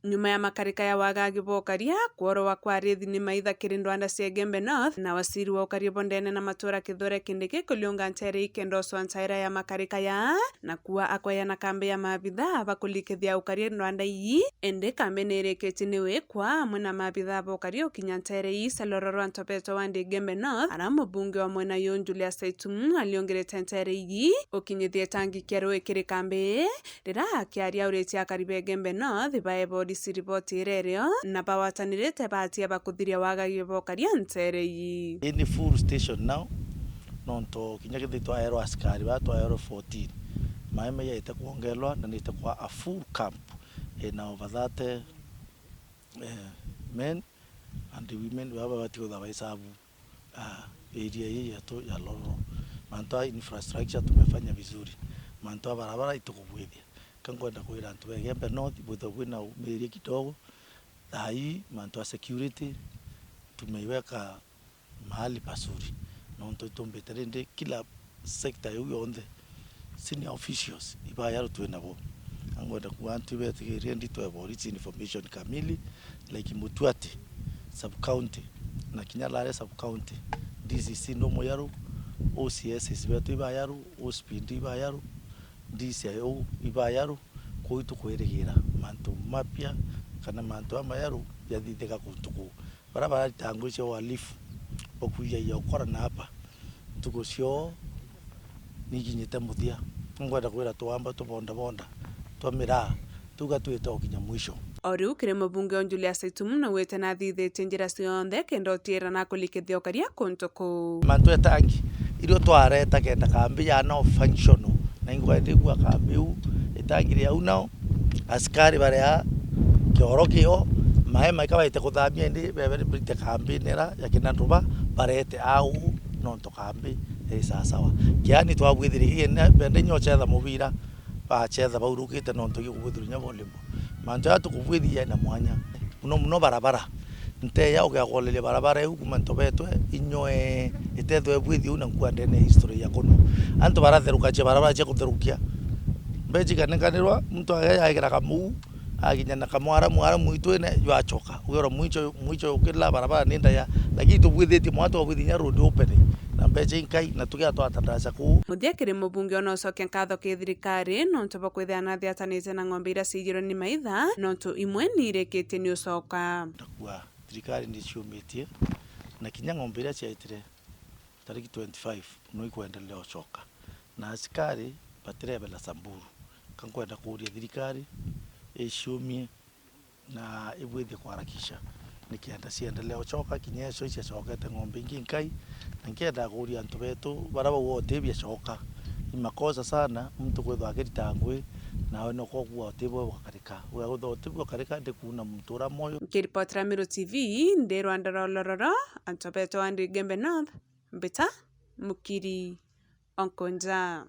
Nyuma ya makarika ya wagagi bokaria kworowa kwa rithi ni maitha kirindwanda cia Gembe North na wasiri wa ukaria bondene na matura kithore kindiki kuliunga ntere ikendoswa ntaira ya makarika ya na kuwa akwaya na kambi ya maabitha bakulikithia ukaria ndwanda iyi ende kambi nirikiti ni Wikwa amwe na maabitha bokaria ukinya ntere iyi Lororo Antubetwe wa Gembe North ara mubunge wa mwena yu Julia Saitum aliongerete ntere iyi ukinyithie tangi kero ikiri kambi rira akiaria uritia karibe Gembe North baebo riboti irerio na bawatanirite batia bakuthiria wagagi bokaria ntere iyi. Ini full station now nonto kinyagithii twaerwo askari batwaerwo 14 maeme yaite kuongelwa na nite kwa a full camp na over that men and women baba batiko da baisabu area hii yetu ya Lororo. Mantoa infrastructure tumefanya vizuri, mantoa barabara itukubwithia kankwenda kwira Antubetwe Gembe North butho na umeria kidogo hii mantoa security tumeiweka mahali pasuri na ntotombeterende kila sector yonde senior officials ibaya rutwenabo angwenda ku Antubetwe rendi to have information kamili like Mutwati sub county na Kinyalare sub county DCC no moyaru OCS isbetu ibayaru OSPD ibayaru DCIO ibayaru koitu kweregira mantu mapya kana mantu amayaru yathitheka kuntuku barabara tangu cio walifu okuya yokora na hapa tuko cio niginyite muthia ngwenda kwira tuamba tubonda twamira tuga twita okinya mwisho. Oriu kire mubunge wa Julia Saitum na wete na thithite njira cionthe kenda utira na kulikithia ukaria kuntuku mantu etangi irio twareta kenda kambi ya no functional na ingwende gwa kambi u itangire au nao askari baria kioro kio mae kawaite kuthamia ndi bebe brite kambi nera yakina nduba barete au nonto kambi sawa kiani twabwithiri ine bende nyocheza mubira bachetha baurukite nonto gigubuthirunya volleyball manjo atukubwithia na mwanya muno barabara nte ya ugagolelia barabara yu kuma Antubetwe inyoe itethwe bwithio na nkwande ne history ya kono antu baratheruka che barabara che kutherukia mbeji kanenganirwa mtu ayagira kamu aginya na kamwara muitwene yachoka uyoro mwicho ukila barabara nenda ya lakini tubwithiti mwatu wabwithinya road open na mbeji inkai na tugia twatandaza ku muthia kiri mubunge ono soke nkatho ke thirikari nonto bakwithia na thiatanite na ng'ombe ira cigiro ni maitha nonto imwe ni irikite ni ucoka kwa thirikari ndi ciumitie na kinya ng'ombe ira ciaitire tariki 25 no ikwendelea ucoka na askari batirebe la Samburu kankwenda kuria thirikari iciumie na ibwithi kwarakisha nikienda ciendelea ucoka kinyeco icocokete ng'ombe ingi nkai na nkienda kuria Antubetwe baraba wote biacoka imakosa sana mtu kwethwa akirita ngui nawe no kogwa otebwe wakarika we utotebwe karika ndi kuna mtura moyo. Kiripotera Miro TV ndi Rwanda Lororo Antubetwe wa Gembe North mbita mukiri onkonja.